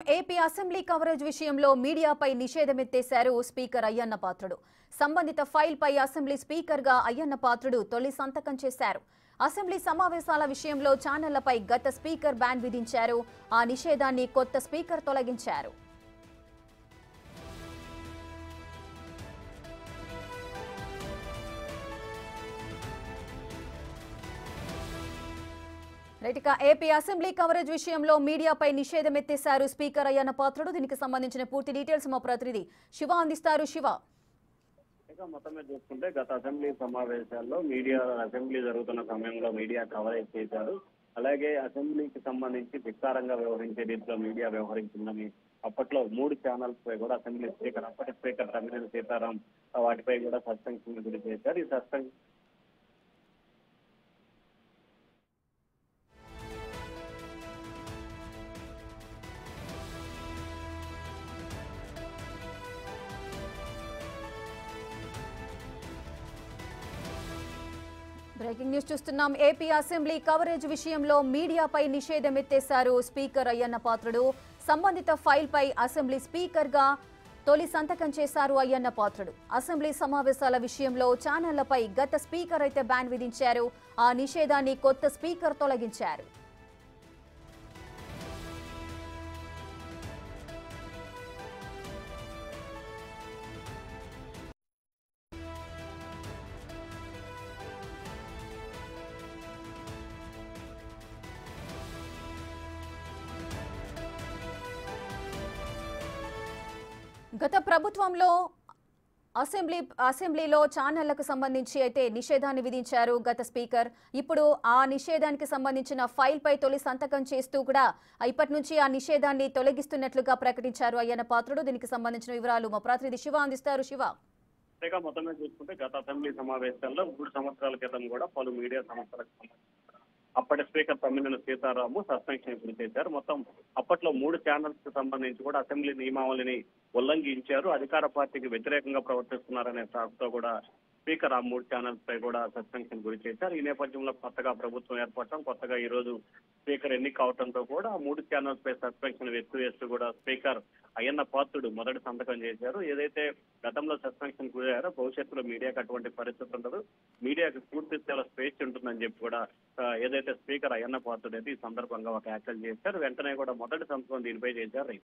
AP assembly coverage విషయంలో మీడియాపై నిషేధం ఎత్తేశారు speaker Ayyanna Patrudu. సంబంధిత ఫైల్పై అసెంబ్లీ స్పీకర్గా అయ్యన్న పాత్రుడు తొలి సంతకం చేశారు. అసెంబ్లీ సమావేశాల విషయంలో ఛానళ్లపై గత స్పీకర్ బ్యాన్ విధించారు. ఆ నిషేధాన్ని కొత్త స్పీకర్ తొలగించారు. ఏపీ అసెంబ్లీ కవరేజ్ విషయంలో మీడియాపై నిషేధం ఎత్తేశారు స్పీకర్ అయ్యన్న పాత్రుడు. దీనికి సంబంధించిన పూర్తి డీటెయిల్స్ మా ప్రతినిధి శివ అందిస్తారు. శివ, మొత్తం మీద చూసుకుంటే గత అసెంబ్లీ సమావేశాల్లో అసెంబ్లీ జరుగుతున్న సమయంలో మీడియా కవరేజ్ చేశారు. అలాగే అసెంబ్లీకి సంబంధించి విస్తారంగా వ్యవహరించే రీతిలో మీడియా వ్యవహరించిందని అప్పట్లో 3 ఛానల్స్ పై కూడా అసెంబ్లీ స్పీకర్ అప్పటి స్పీకర్ తమ్మినేని సీతారాం వాటిపై కూడా సస్పెన్షన్ గురి చేశారు. ఈ సస్పెన్షన్ బ్రేకింగ్ న్యూస్ చూస్తున్నాం. ఏపీ అసెంబ్లీ కవరేజ్ విషయంలో మీడియాపై నిషేధం ఎత్తేశారు స్పీకర్ అయ్యన్న పాత్రుడు. సంబంధిత ఫైల్పై అసెంబ్లీ స్పీకర్గా తొలి సంతకం చేశారు అయ్యన్న పాత్రుడు. అసెంబ్లీ సమావేశాల విషయంలో ఛానళ్లపై గత స్పీకర్ అయితే బ్యాన్ విధించారు. ఆ నిషేధాన్ని కొత్త స్పీకర్ తొలగించారు. గత ప్రభుత్వంలో అసెంబ్లీలో ఛానళ్లకు సంబంధించి అయితే నిషేధాన్ని విధించారు గత స్పీకర్. ఇప్పుడు ఆ నిషేధానికి సంబంధించిన ఫైల్పై తొలి సంతకం చేస్తూ కూడా ఇప్పటి నుంచి ఆ నిషేధాన్ని తొలగిస్తున్నట్లుగా ప్రకటించారు అయ్యన్న పాత్రుడు. దీనికి సంబంధించిన వివరాలు మా ప్రతినిధి శివ అందిస్తారు. శివ, మొత్తం మీద చూసుకుంటే గత అసెంబ్లీ సమావేశాల్లో 3 సంవత్సరాల క్రితం కూడా పలు మీడియా సంస్థలకు సంబంధించి అప్పటి స్పీకర్ తమ్మినేని సీతారాము సస్పెన్షన్ గురి చేశారు. మొత్తం అప్పట్లో 3 ఛానల్స్ కు సంబంధించి కూడా అసెంబ్లీ నియమావళిని ఉల్లంఘించారు. అధికార పార్టీకి వ్యతిరేకంగా ప్రవర్తిస్తున్నారనే సాకుతో కూడా స్పీకర్ ఆ 3 ఛానల్స్ పై కూడా సస్పెన్షన్ గురి చేశారు. ఈ నేపథ్యంలో కొత్తగా ప్రభుత్వం ఏర్పడటం, కొత్తగా ఈ రోజు స్పీకర్ ఎన్నిక అవడంతో కూడా ఆ 3 ఛానల్స్ పై సస్పెన్షన్ వేస్తూ కూడా స్పీకర్ అయ్యన్న పాత్రుడు మొదటి సంతకం చేశారు. ఏదైతే గతంలో సస్పెన్షన్ గురయ్యారో భవిష్యత్తులో మీడియాకు అటువంటి పరిస్థితి ఉండదు, మీడియాకు పూర్తి స్థాయిలో స్వేచ్ఛ ఉంటుందని చెప్పి కూడా ఏదైతే స్పీకర్ అయ్యన్న పాత్రుడు అయితే ఈ సందర్భంగా ఒక వ్యాఖ్యలు చేశారు. వెంటనే కూడా మొదటి సంతకం దీనిపై చేశారు.